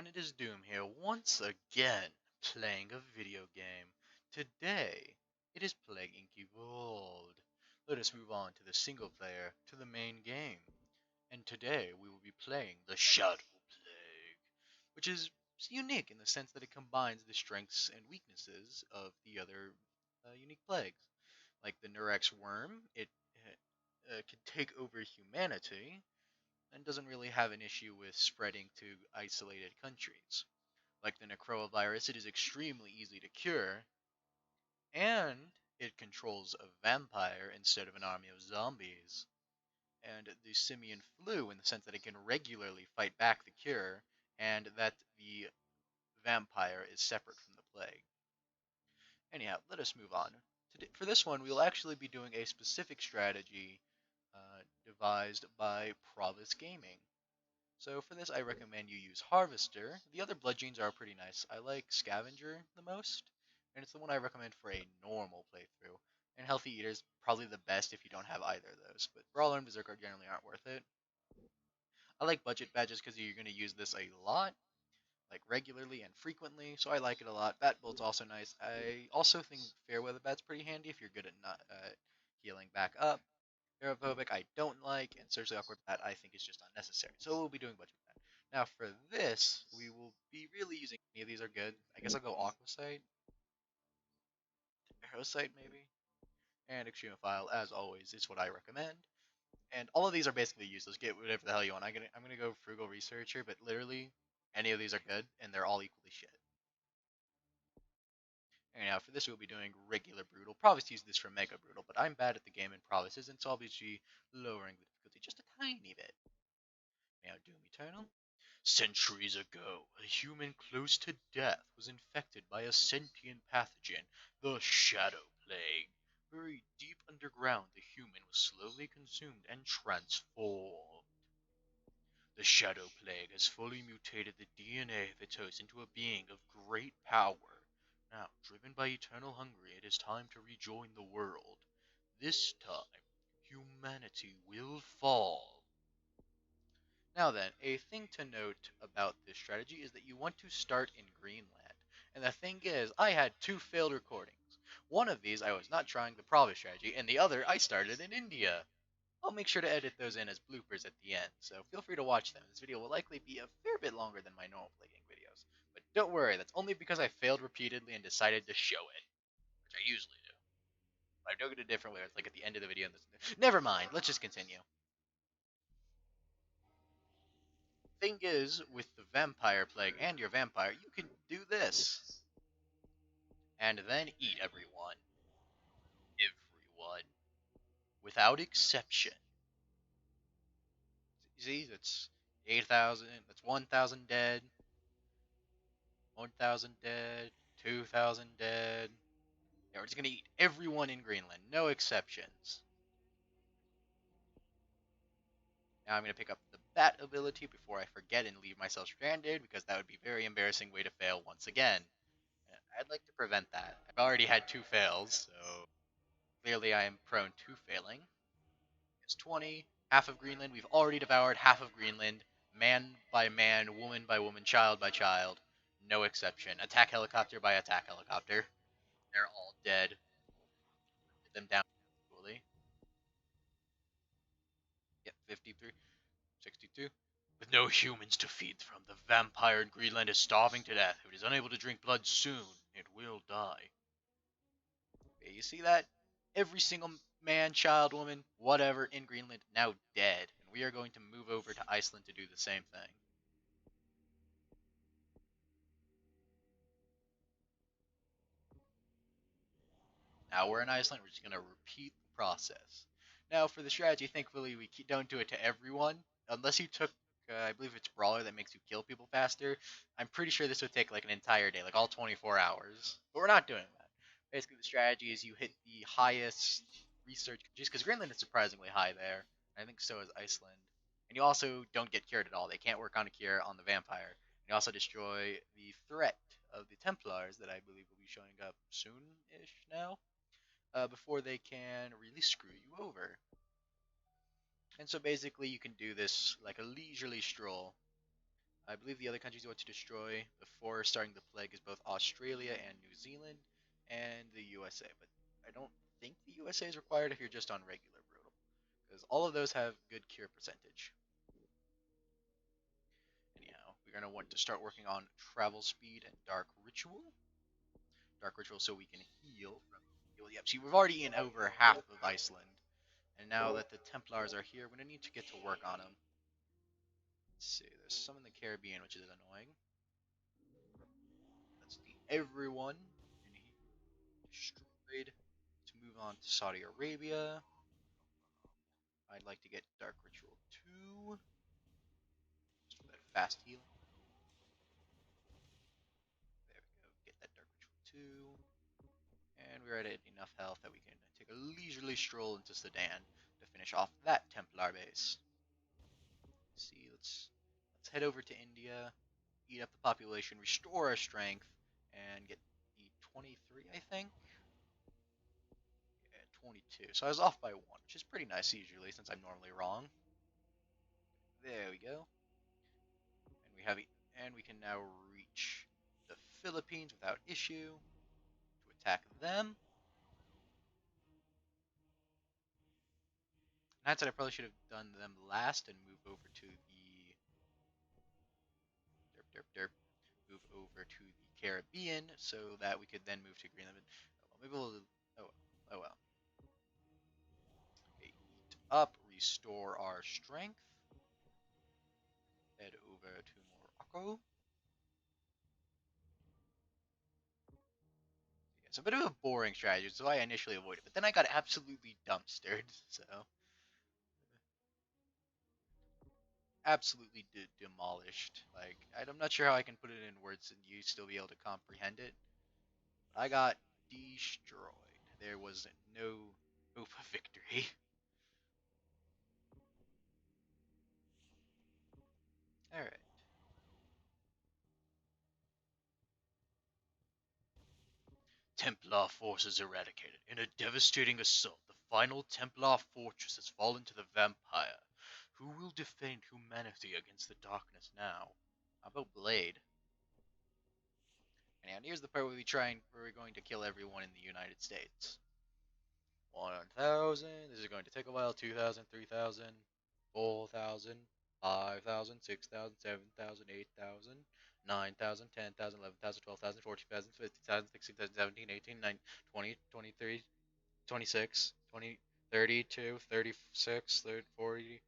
everyone, it is Doom here once again, playing a video game. Today, it is Plague Evolved. Let us move on to the single player, to the main game. And today, we will be playing the Shadow Plague, which is unique in the sense that it combines the strengths and weaknesses of the other unique plagues. Like the Nurex worm, it can take over humanity, and doesn't really have an issue with spreading to isolated countries. Like the Necrovirus, it is extremely easy to cure, and it controls a vampire instead of an army of zombies. And the Simian Flu, in the sense that it can regularly fight back the cure, and that the vampire is separate from the plague. Anyhow, let us move on. Today, for this one, we will actually be doing a specific strategy devised by Provis Gaming. So for this, I recommend you use Harvester. The other Blood Genes are pretty nice. I like Scavenger the most, and it's the one I recommend for a normal playthrough. And Healthy Eater is probably the best if you don't have either of those, but Brawler and Berserker generally aren't worth it. I like Budget Badges because you're going to use this a lot, like regularly and frequently, so I like it a lot. Bat Bolt's also nice. I also think Fairweather Bat's pretty handy if you're good at not healing back up. Aerophobic I don't like, and Surgically Awkward Bat I think is just unnecessary. So we'll be doing Budget Bat. Now for this, we will be really using, any of these are good. I guess I'll go Aquasite, Aerosite maybe, and Extremophile as always is what I recommend. And all of these are basically useless. Get whatever the hell you want. I'm gonna go Frugal Researcher, but literally any of these are good, and they're all equally shit. And now for this we'll be doing regular Brutal. Provis used this for Mega Brutal, but I'm bad at the game in Provis isn't, so I'll be lowering the difficulty just a tiny bit. Now Doom Eternal. Centuries ago, a human close to death was infected by a sentient pathogen, the Shadow Plague. Buried deep underground, the human was slowly consumed and transformed. The Shadow Plague has fully mutated the DNA of its host into a being of great power. Now, driven by eternal hunger, it is time to rejoin the world. This time, humanity will fall. Now then, a thing to note about this strategy is that you want to start in Greenland. And the thing is, I had two failed recordings. One of these I was not trying the Province strategy, and the other I started in India. I'll make sure to edit those in as bloopers at the end, so feel free to watch them. This video will likely be a fair bit longer than my normal playing videos. But don't worry, that's only because I failed repeatedly and decided to show it, which I usually do. But I'm doing it a different way, it's like at the end of the video. Never mind, let's just continue. Thing is, with the vampire plague and your vampire, you can do this. And then eat everyone. Everyone. Without exception. See, that's 8,000, that's 1,000 dead, 1,000 dead, 2,000 dead. Yeah, we're just gonna eat everyone in Greenland, no exceptions. Now I'm gonna pick up the bat ability before I forget and leave myself stranded, because that would be a very embarrassing way to fail once again. I'd like to prevent that. I've already had two fails, so clearly I am prone to failing. It's 20, half of Greenland. We've already devoured half of Greenland, man by man, woman by woman, child by child. No exception. Attack helicopter by attack helicopter. They're all dead. Get them down equally. Yep, 53, 62. With no humans to feed from, the vampire in Greenland is starving to death. If it is unable to drink blood soon, it will die. Okay, you see that? Every single man, child, woman, whatever in Greenland now dead. And we are going to move over to Iceland to do the same thing. Now we're in Iceland, we're just going to repeat the process. Now for the strategy, thankfully we don't do it to everyone. Unless you took, I believe it's Brawler that makes you kill people faster. I'm pretty sure this would take like an entire day, like all 24 hours. But we're not doing that. Basically the strategy is you hit the highest research countries, because Greenland is surprisingly high there. I think so is Iceland. And you also don't get cured at all. They can't work on a cure on the vampire. You also destroy the threat of the Templars that I believe will be showing up soon-ish now, before they can really screw you over. And so basically you can do this like a leisurely stroll. I believe the other countries you want to destroy before starting the plague is both Australia and New Zealand and the USA. But I don't think the USA is required if you're just on regular brutal, because all of those have good cure percentage. Anyhow, we're gonna want to start working on travel speed and dark ritual. Dark ritual so we can heal from. Yep. See, we've already eaten over half of Iceland, and now that the Templars are here, we're gonna need to get to work on them. Let's see. There's some in the Caribbean, which is annoying. Let's see. Everyone in here destroyed. To move on to Saudi Arabia. I'd like to get Dark Ritual 2. Just for that fast healing. There we go. Get that Dark Ritual 2. And we're at enough health that we can take a leisurely stroll into Sudan to finish off that Templar base. Let's see, let's head over to India, eat up the population, restore our strength, and get the 23, I think. Yeah, 22. So I was off by 1, which is pretty nice usually since I'm normally wrong. There we go. And we can now reach the Philippines without issue to attack them. And hindsight, I probably should have done them last and move over to the move over to the Caribbean so that we could then move to Greenland. Maybe we'll. Oh well. Okay, eat up, restore our strength. Head over to Morocco. It's a bit of a boring strategy, so I initially avoided it, but then I got absolutely dumpstered. So absolutely demolished. Like I'm not sure how I can put it in words and you still be able to comprehend it. I got destroyed. There was no hope of victory. All right. Templar forces eradicated. In a devastating assault, the final Templar fortress has fallen to the vampire. Who will defend humanity against the darkness now? How about Blade? And here's the part where we're going to kill everyone in the United States. 1,000. This is going to take a while. 2,000, 3,000, 4,000, 5,000, 6,000, 7,000, 8,000, 9,000, 10,000, 11,000, 12,000, 14,000, 15,000, 16,000, 17, 18, 19, 20, 23, 26, 20, 32, 36, 30, 40,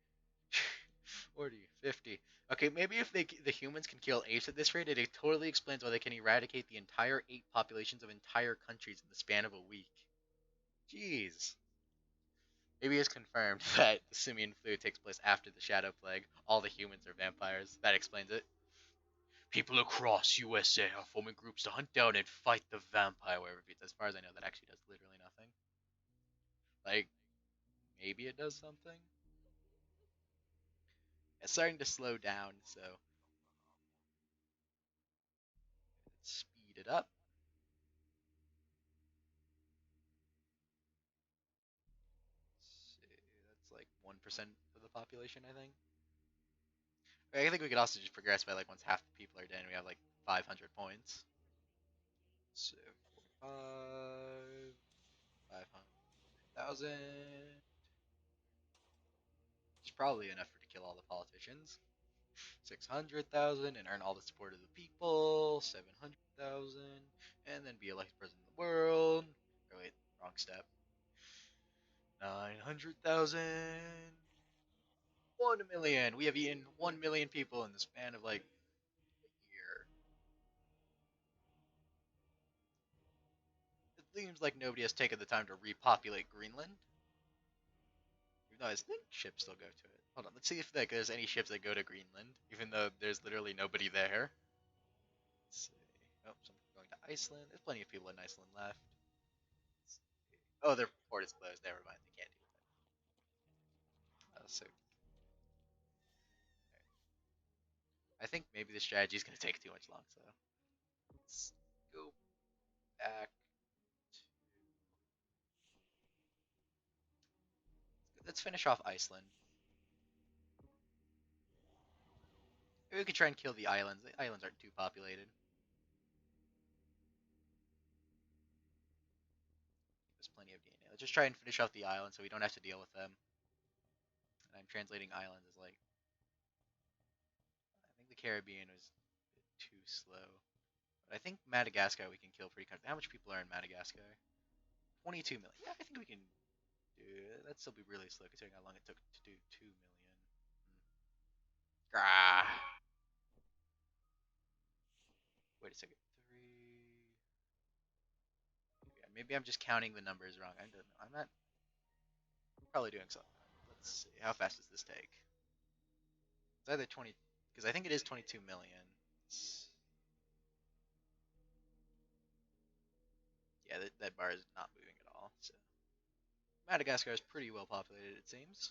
40, 50. Okay, maybe if the humans can kill apes at this rate, it totally explains why they can eradicate the entire ape populations of entire countries in the span of a week. Jeez. Maybe it's confirmed that the simian flu takes place after the Shadow Plague. All the humans are vampires. That explains it. People across USA are forming groups to hunt down and fight the vampire wherever it is. As far as I know, that actually does literally nothing. Like, maybe it does something? It's starting to slow down, so let's speed it up. Let's see, that's like 1% of the population, I think. I think we could also just progress by like once half the people are dead and we have like 500 points. So 45, 500,000. It's probably enough to kill all the politicians. 600,000 and earn all the support of the people. 700,000 and then be elected president of the world. Oh wait, wrong step. 900,000. 1,000,000. We have eaten 1,000,000 people in the span of like a year. It seems like nobody has taken the time to repopulate Greenland. Even though I think ships still go to it. Hold on, let's see if like, there's any ships that go to Greenland, even though there's literally nobody there. Let's see. Oh, some going to Iceland. There's plenty of people in Iceland left. Oh, their port is closed. Never mind. They can't do that. So I think maybe the strategy is going to take too much long. So let's go back. Let's finish off Iceland. Maybe we could try and kill the islands. The islands aren't too populated. There's plenty of DNA. Let's just try and finish off the island so we don't have to deal with them. And I'm translating islands as like, I think the Caribbean was a bit too slow. But I think Madagascar we can kill pretty comfortably. How much people are in Madagascar? 22 million. Yeah, I think we can do it. That'd still be really slow considering how long it took to do 2 million. Ah. Wait a second. 3. Yeah, maybe I'm just counting the numbers wrong. I don't know. I'm not probably doing something. Let's see. How fast does this take? It's either 20, because I think it is 22 million. Yeah, that bar is not moving at all. So Madagascar is pretty well populated, it seems.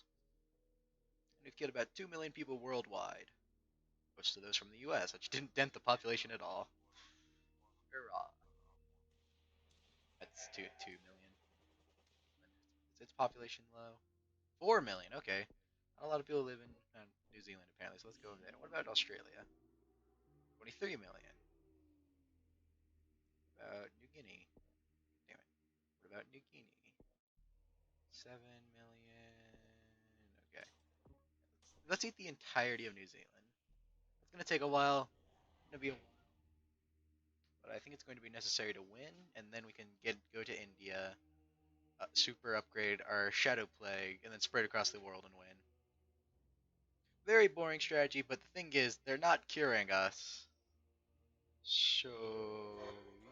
And we've killed about 2 million people worldwide. Most of those from the US, which didn't dent the population at all. Hurrah. That's 2 million. Is its population low? 4 million, okay. Not a lot of people live in New Zealand, apparently, so let's go over there. What about Australia? 23 million. What about New Guinea? Damn it. What about New Guinea? 7 million. Okay. Let's eat the entirety of New Zealand. It's gonna take a while. It's gonna be a while, but I think it's going to be necessary to win, and then we can go to India, super upgrade our Shadow Plague, and then spread across the world and win. Very boring strategy, but the thing is, they're not curing us. So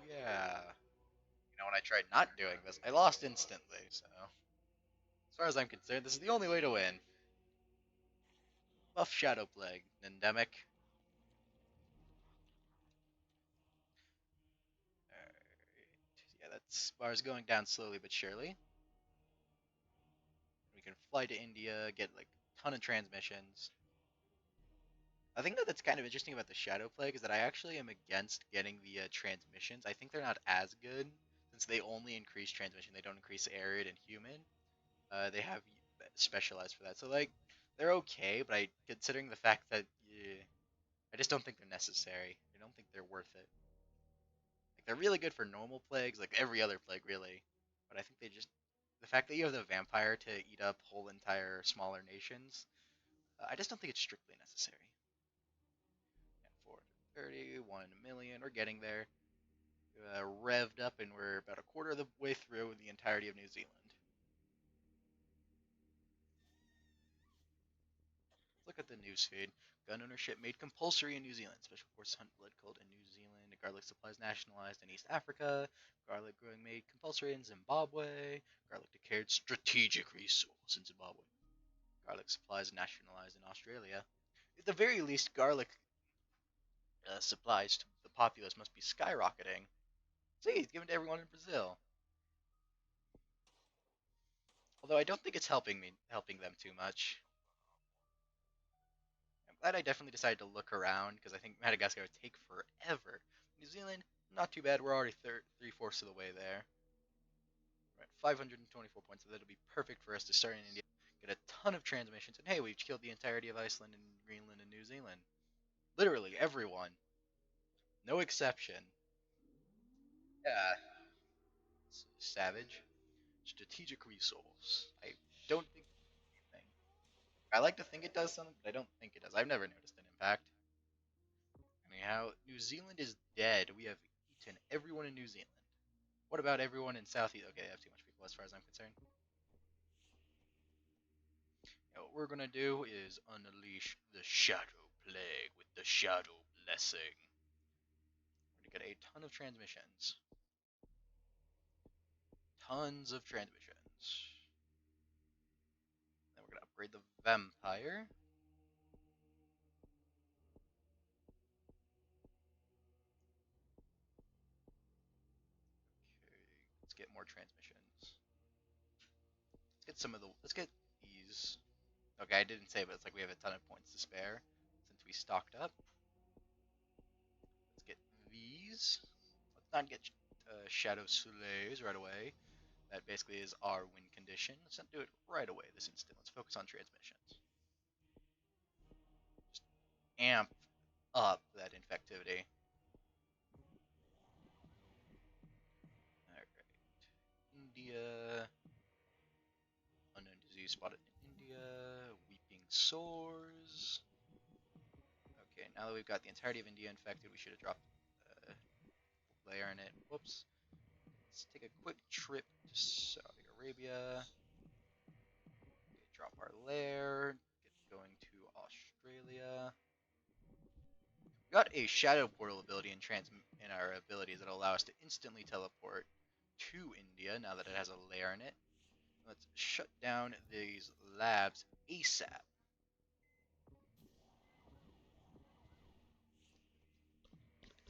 yeah. When I tried not doing this, I lost instantly. So as far as I'm concerned, this is the only way to win. Buff Shadow Plague, endemic. Yeah, that bar's going down slowly but surely. We can fly to India, get like a ton of transmissions. I think that's kind of interesting about the Shadow Plague is that I actually am against getting the transmissions. I think they're not as good since they only increase transmission. They don't increase arid and human. They have specialized for that, so like they're okay. But considering the fact that I just don't think they're necessary. I don't think they're worth it. Like they're really good for normal plagues, like every other plague really. But I think the fact that you have the vampire to eat up whole entire smaller nations, I just don't think it's strictly necessary. And 431 million, we're getting there. Revved up, and we're about a quarter of the way through the entirety of New Zealand. Look at the newsfeed. Gun ownership made compulsory in New Zealand. Special Forces hunt blood cult in New Zealand. Garlic supplies nationalized in East Africa. Garlic growing made compulsory in Zimbabwe. Garlic declared strategic resource in Zimbabwe. Garlic supplies nationalized in Australia. At the very least, garlic supplies to the populace must be skyrocketing. See, he's given to everyone in Brazil. Although I don't think it's helping them too much. I'm glad I definitely decided to look around because I think Madagascar would take forever. New Zealand, not too bad. We're already 3/4 of the way there. We're at 524 points, so that'll be perfect for us to start in India. Get a ton of transmissions, and hey, we've killed the entirety of Iceland and Greenland and New Zealand. Literally everyone, no exception. Yeah, savage. Strategic resource. I don't think anything. I like to think it does something, but I don't think it does. I've never noticed an impact. Anyhow, New Zealand is dead. We have eaten everyone in New Zealand. What about everyone in Southeast? Okay, I have too much people as far as I'm concerned. Now, what we're gonna do is unleash the Shadow Plague with the Shadow Blessing. We're gonna get a ton of transmissions. Tons of transmissions. Then we're gonna upgrade the Vampire. Okay, let's get more transmissions. Let's get some of the. Let's get these. Okay, I didn't say, but it's like we have a ton of points to spare since we stocked up. Let's get these. Let's not get Shadow Soleils right away. That basically is our win condition. Let's not do it right away this instant. Let's focus on transmissions. Just amp up that infectivity. Alright. India. Unknown disease spotted in India. Weeping sores. Okay, now that we've got the entirety of India infected, we should have dropped a layer in it. Whoops. Let's take a quick trip to Saudi Arabia. Okay, drop our layer. Get going to Australia. We got a shadow portal ability in our abilities that allow us to instantly teleport to India now that it has a layer in it. Let's shut down these labs ASAP.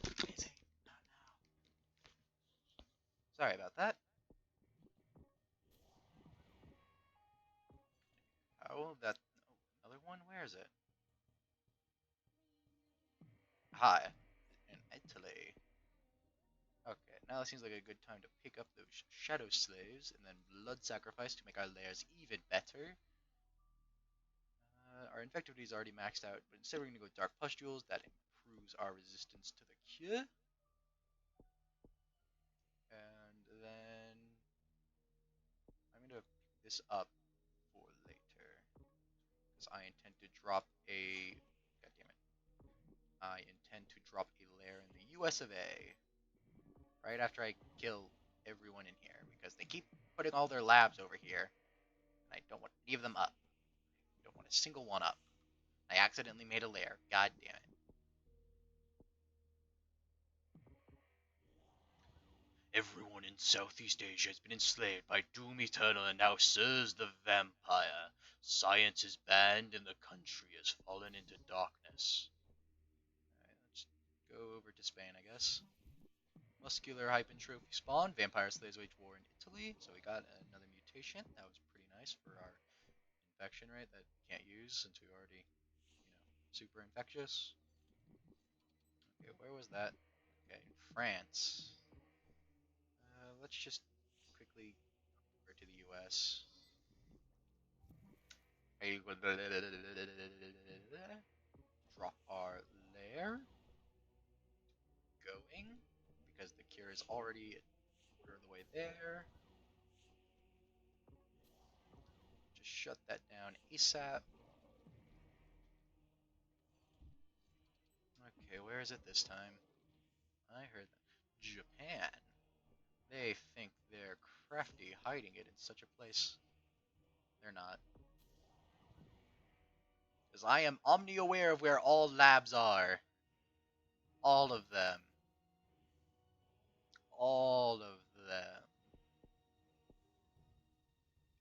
Amazing. Not now. Sorry about that. Oh, that. Oh, another one? Where is it? Hi. In Italy. Okay, now it seems like a good time to pick up those shadow slaves and then blood sacrifice to make our layers even better. Our infectivity is already maxed out, but instead we're going to go dark pustules. That improves our resistance to the cure. And then I'm going to pick this up for later, because I intend to drop a. God damn it! I intend to drop a lair in the U.S. of A. Right after I kill everyone in here, because they keep putting all their labs over here, and I don't want any of them up. I don't want a single one up. I accidentally made a lair. God damn it. Everyone in Southeast Asia has been enslaved by Doom Eternal and now serves the vampire. Science is banned and the country has fallen into darkness. Alright, let's go over to Spain, I guess. Muscular hypertrophy spawn. Vampire slaves wage war in Italy. So we got another mutation. That was pretty nice for our infection rate that we can't use since we already, super infectious. Okay, where was that? Okay, France. Let's just quickly over to the US. Drop our layer. Going. Because the cure is already a quarter of the way there. Just shut that down ASAP. Okay, where is it this time? I heard that. Japan. They think they're crafty hiding it in such a place. They're not. Because I am omni-aware of where all labs are. All of them. All of them.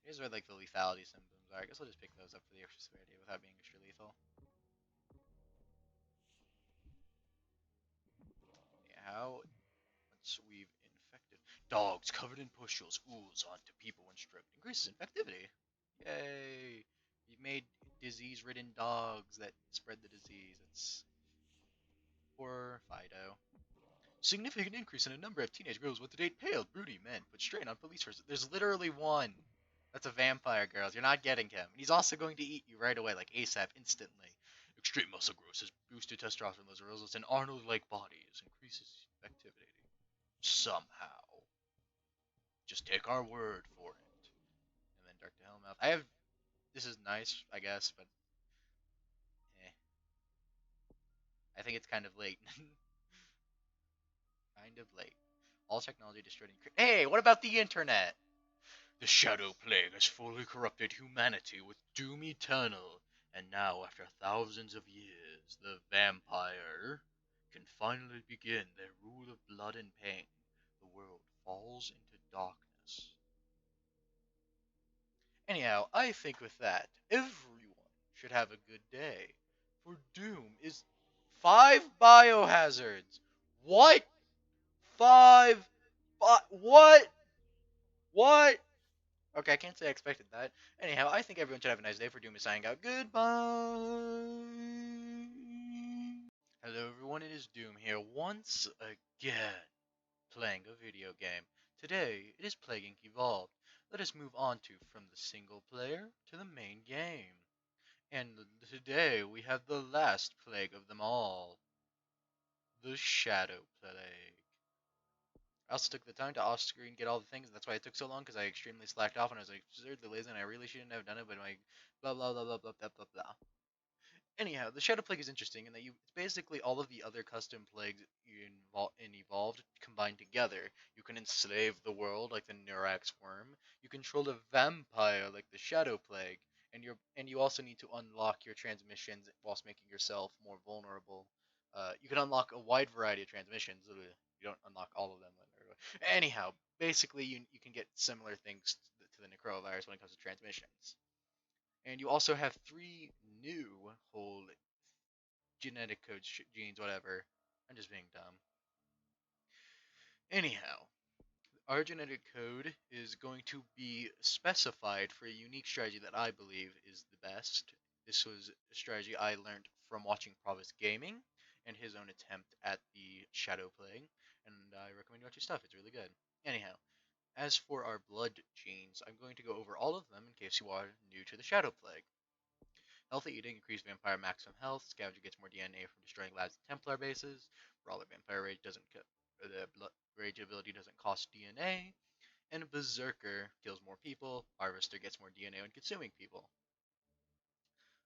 Here's where like the lethality symptoms are. I guess I'll just pick those up for the extra severity without being extra lethal. How? Once we've infected. Dogs covered in pustules ooze onto people when stroked. Increases infectivity. Yay! You've made disease-ridden dogs that spread the disease. It's poor Fido. Significant increase in a number of teenage girls with to date pale, broody men put strain on police forces. There's literally one. That's a vampire, girls. You're not getting him. He's also going to eat you right away, like ASAP, instantly. Extreme muscle growth has boosted testosterone levels, results in Arnold-like bodies, increases activity. Somehow. Just take our word for it. And then Dark to Hellmouth. This is nice, I guess, but eh. I think it's kind of late. Kind of late. All technology destroyed. Hey, what about the internet? The Shadow Plague has fully corrupted humanity with doom eternal, and now, after thousands of years, the vampire can finally begin their rule of blood and pain. The world falls into darkness. Anyhow, I think with that, everyone should have a good day. For Doom is 5 biohazards. What? 5? What? What? Okay, I can't say I expected that. Anyhow, I think everyone should have a nice day. For Doom is signing out. Goodbye. Hello everyone, it is Doom here once again, playing a video game. Today, it is Plague Inc. Evolved. Let us move on to from the single player to the main game. And today, we have the last plague of them all. the Shadow Plague. I also took the time to off-screen get all the things, and that's why it took so long, because I extremely slacked off, and I was like absurdly lazy, and I really shouldn't have done it, but my blah blah blah blah blah blah blah blah. Anyhow, the Shadow Plague is interesting in that it's basically all of the other custom plagues in Evolved combined together. You can enslave the world like the Nurax worm. You control a vampire like the Shadow Plague, and you also need to unlock your transmissions whilst making yourself more vulnerable. You can unlock a wide variety of transmissions. You don't unlock all of them. Anyhow, basically you can get similar things to the Necrovirus when it comes to transmissions. And you also have three new whole genetic codes, genes, whatever. I'm just being dumb. Anyhow, our genetic code is going to be specified for a unique strategy that I believe is the best. This was a strategy I learned from watching Provis Gaming and his own attempt at the Shadow Plague, and I recommend you watch his stuff. It's really good. Anyhow, as for our blood genes, I'm going to go over all of them in case you are new to the Shadow Plague. Healthy eating increased vampire maximum health. Scavenger gets more DNA from destroying labs and Templar bases. Brawler vampire rage doesn't the rage ability doesn't cost DNA. And Berserker kills more people. Harvester gets more DNA when consuming people.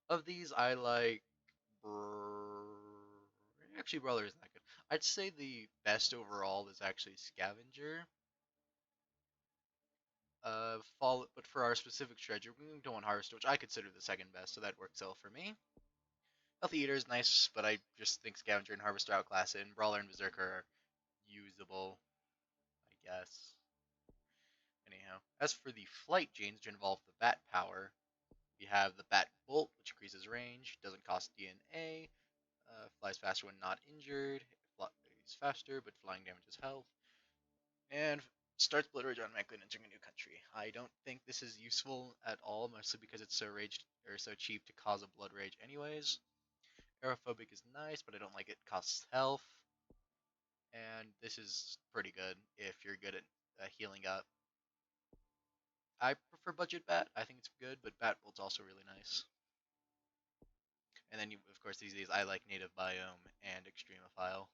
Of these, I like. Actually, Brawler isn't that good. I'd say the best overall is actually Scavenger. But for our specific strategy, we're going to go on Harvester, which I consider the second best, so that works out for me. Healthy Eater is nice, but I just think Scavenger and Harvester outclass it, and Brawler and Berserker are usable, I guess. Anyhow, as for the flight genes, which involve the Bat power, we have the Bat Bolt, which increases range, doesn't cost DNA, flies faster when not injured, flies faster, but flying damages health, and starts Blood Rage automatically entering a new country. I don't think this is useful at all, mostly because it's so cheap to cause a Blood Rage anyways. Aerophobic is nice, but I don't like it. Costs health. And this is pretty good if you're good at healing up. I prefer Budget Bat. I think it's good, but Bat Bolt's also really nice. And then, of course, these days I like Native Biome and Extremophile.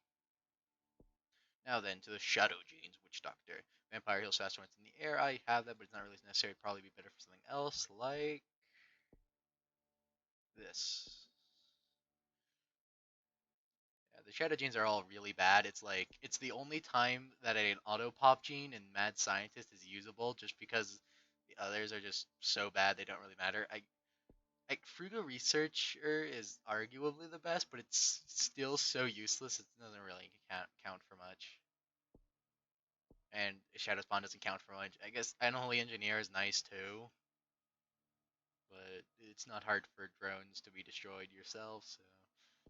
Now then, to the Shadow Genes, Witch Doctor. Vampire heals faster when it's in the air. I have that, but it's not really necessary. It'd probably be better for something else, like this. Yeah, the Shadow Genes are all really bad. It's the only time that an Auto Pop Gene in Mad Scientist is usable, just because the others are just so bad they don't really matter. Frugal Researcher is arguably the best, but it's still so useless it doesn't really count for much. And Shadow Spawn doesn't count for much. I guess Unholy Engineer is nice too, but it's not hard for drones to be destroyed yourself, so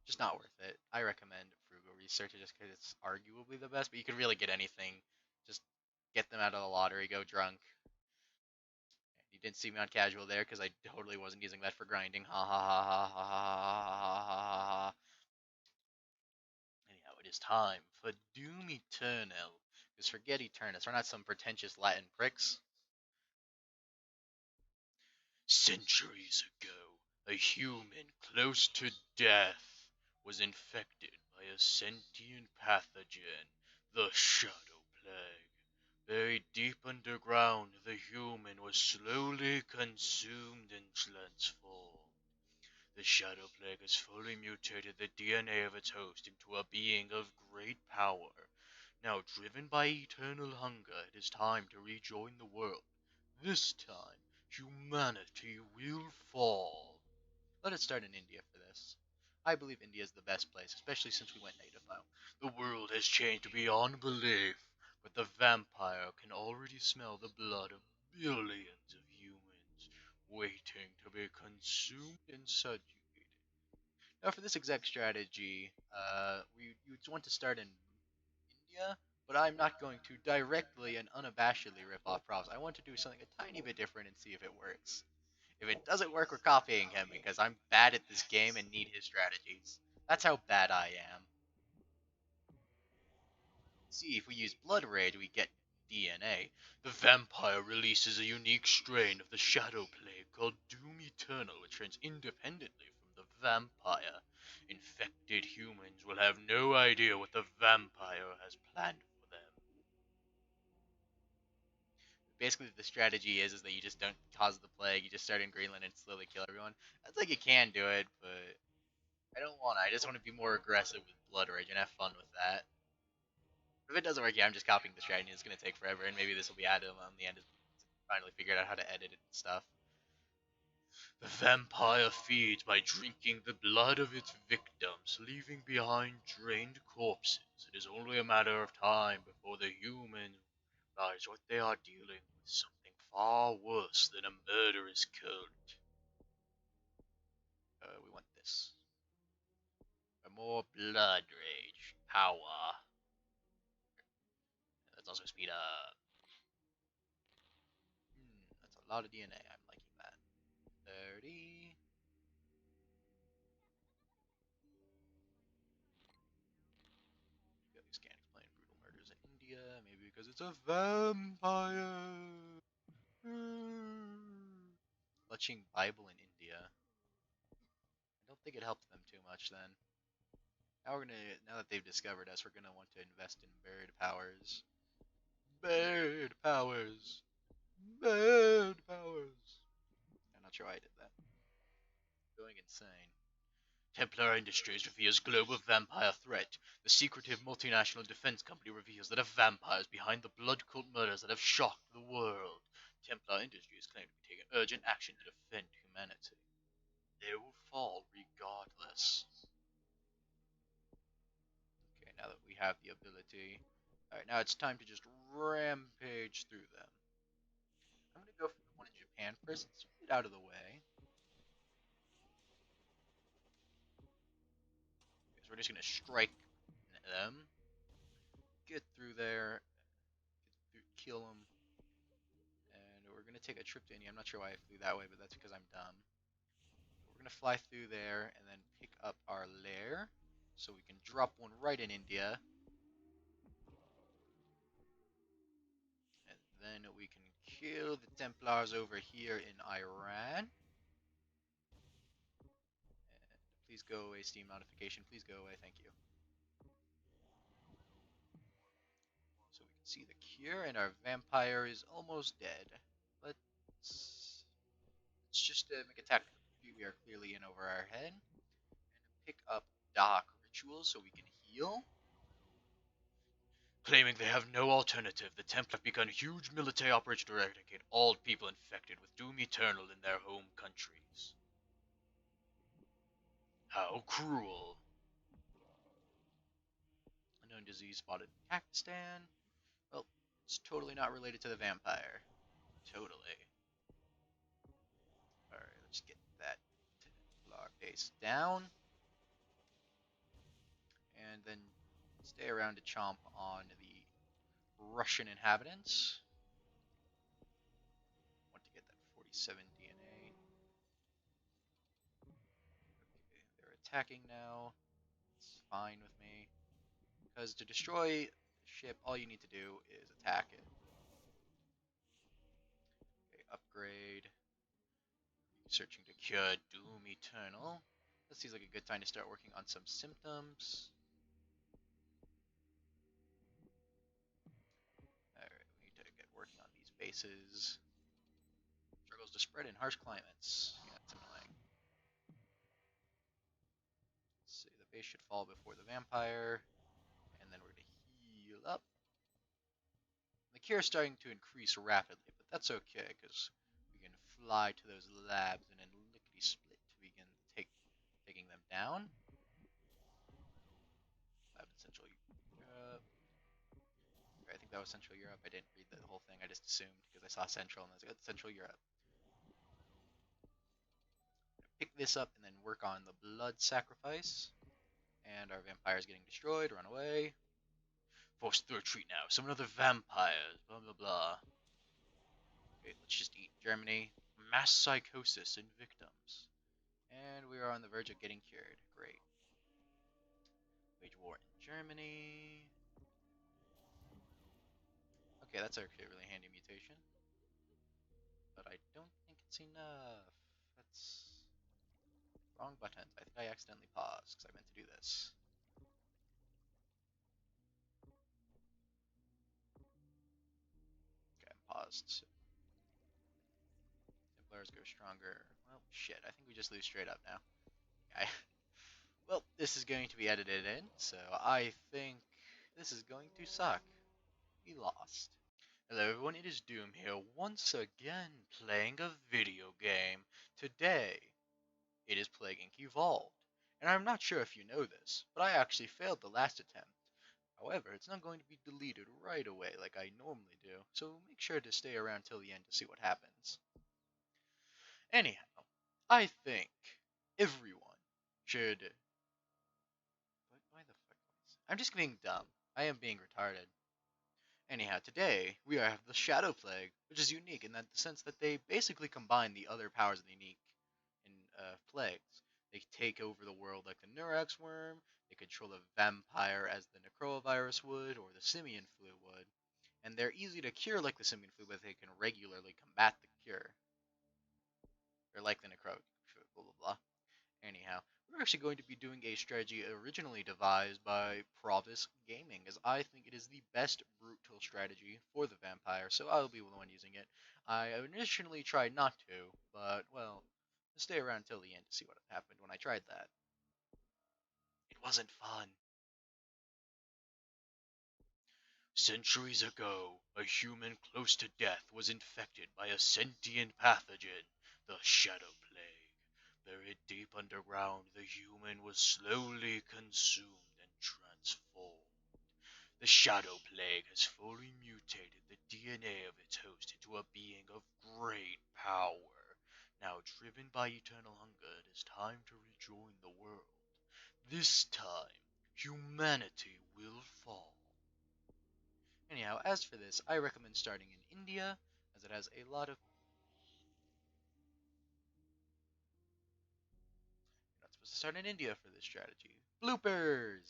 just not worth it. I recommend Frugal Researcher just because it's arguably the best, but you can really get anything. Just get them out of the lottery, go drunk. You didn't see me on casual there because I totally wasn't using that for grinding. Ha ha ha ha ha ha ha ha ha. Anyhow, it is time for Doom Eternal. Because forget Eternus, we're not some pretentious Latin pricks. Centuries ago, a human close to death was infected by a sentient pathogen, the Shadow Plague. Buried deep underground, the human was slowly consumed and transformed. The Shadow Plague has fully mutated the DNA of its host into a being of great power. Now, driven by eternal hunger, it is time to rejoin the world. This time, humanity will fall. Let us start in India for this. I believe India is the best place, especially since we went native now. The world has changed beyond belief, but the vampire can already smell the blood of billions of humans waiting to be consumed and subjugated. Now, for this exact strategy, you want to start in India, but I'm not going to directly and unabashedly rip off Props. I want to do something a tiny bit different and see if it works. If it doesn't work, we're copying him because I'm bad at this game and need his strategies. That's how bad I am. See, if we use Blood Rage, we get DNA. The vampire releases a unique strain of the Shadow Plague called Doom Eternal, which runs independently from the vampire. Infected humans will have no idea what the vampire has planned for them. Basically, the strategy is that you just don't cause the plague. You just start in Greenland and slowly kill everyone. That's like you can do it, but I don't want to. I just want to be more aggressive with Blood Rage and have fun with that. If it doesn't work, yeah, I'm just copying the strategy. It's gonna take forever, and maybe this will be added on the end. Finally figured out how to edit it and stuff. The vampire feeds by drinking the blood of its victims, leaving behind drained corpses. It is only a matter of time before the humans realize what they are dealing with, something far worse than a murderous cult. We want this. For more blood rage. Power. Let's also speed up. That's a lot of DNA. I'm liking that. 30. These can't explain brutal murders in India. Maybe because it's a vampire. Clutching Bible in India. I don't think it helped them too much then. Now that they've discovered us, we're gonna want to invest in bird powers. Bird powers. Bird powers. I'm not sure why I did that. Going insane. Templar Industries reveals global vampire threat. The secretive multinational defense company reveals that a vampire is behind the blood cult murders that have shocked the world. Templar Industries claim to be taking urgent action to defend humanity. They will fall regardless. Okay, now that we have the ability. Alright, now it's time to just rampage through them. I'm gonna go for the one in Japan first. Let's get it out of the way. Okay, so we're just gonna strike them. Get through there. Kill them. And we're gonna take a trip to India. I'm not sure why I flew that way, but that's because I'm dumb. We're gonna fly through there and then pick up our lair. So we can drop one right in India. And then we can kill the Templars over here in Iran. And please go away, Steam notification. Please go away, thank you. So we can see the cure, and our vampire is almost dead. Let's just make attack. We are clearly in over our head. And pick up Dark Rituals so we can heal. Claiming they have no alternative, the Templars have begun huge military operations to eradicate all people infected with Doom Eternal in their home countries. How cruel. Unknown disease spotted in Pakistan. Well, it's totally not related to the vampire. Totally. Alright, let's get that Templar base down. And then stay around to chomp on the Russian inhabitants. Want to get that 47 DNA. Okay, they're attacking now. It's fine with me. Because to destroy the ship, all you need to do is attack it. Okay, upgrade. Searching to cure Doom Eternal. This seems like a good time to start working on some symptoms. Alright, we need to get working on these bases. Struggles to spread in harsh climates. Yeah, that's annoying. Let's see, the base should fall before the vampire. And then we're going to heal up. The cure is starting to increase rapidly, but that's okay, because we can fly to those labs and then lickety-split to begin taking them down. Lab in Central Europe. I think that was Central Europe. I didn't read the whole thing. I just assumed because I saw Central and I was like, Central Europe. Pick this up and then work on the blood sacrifice. And our vampire is getting destroyed. Run away. Forced through a retreat now. Summon other vampires. Blah blah blah. Okay, let's just eat Germany. Mass psychosis in victims. And we are on the verge of getting cured. Great. Wage war in Germany. Okay, that's actually a really handy mutation. But I don't think it's enough. Let's Wrong buttons. I think I accidentally paused because I meant to do this. Okay, I'm paused. Templars go stronger. Well, shit. I think we just lose straight up now. Okay. Well, this is going to be edited in, so I think this is going to suck. We lost. Hello everyone, it is Doom here once again playing a video game. Today, it is Plague Inc. Evolved. And I'm not sure if you know this, but I actually failed the last attempt. However, it's not going to be deleted right away like I normally do, so make sure to stay around till the end to see what happens. Anyhow, I think everyone should... Why the fuck? I'm just being dumb. I am being retarded. Anyhow, today we have the Shadow Plague, which is unique in that the sense that they basically combine the other powers of the unique in plagues. They take over the world like the Neurax worm, they control the vampire as the Necrovirus would, or the Simian flu would, and they're easy to cure like the Simian flu, but they can regularly combat the cure. Or like the Necro, blah blah blah. Anyhow, we're actually going to be doing a strategy originally devised by Provis Gaming, as I think it is the best brutal strategy for the vampire, so I'll be the one using it. I initially tried not to, but, well, stay around till the end to see what happened when I tried that. It wasn't fun. Centuries ago, a human close to death was infected by a sentient pathogen, the Shadow Plague. Buried deep underground, the human was slowly consumed and transformed. The Shadow Plague has fully mutated the DNA of its host into a being of great power. Now driven by eternal hunger, it is time to rejoin the world. This time, humanity will fall. Anyhow, as for this, I recommend starting in India, as it has a lot of... You're not supposed to start in India for this strategy. Bloopers!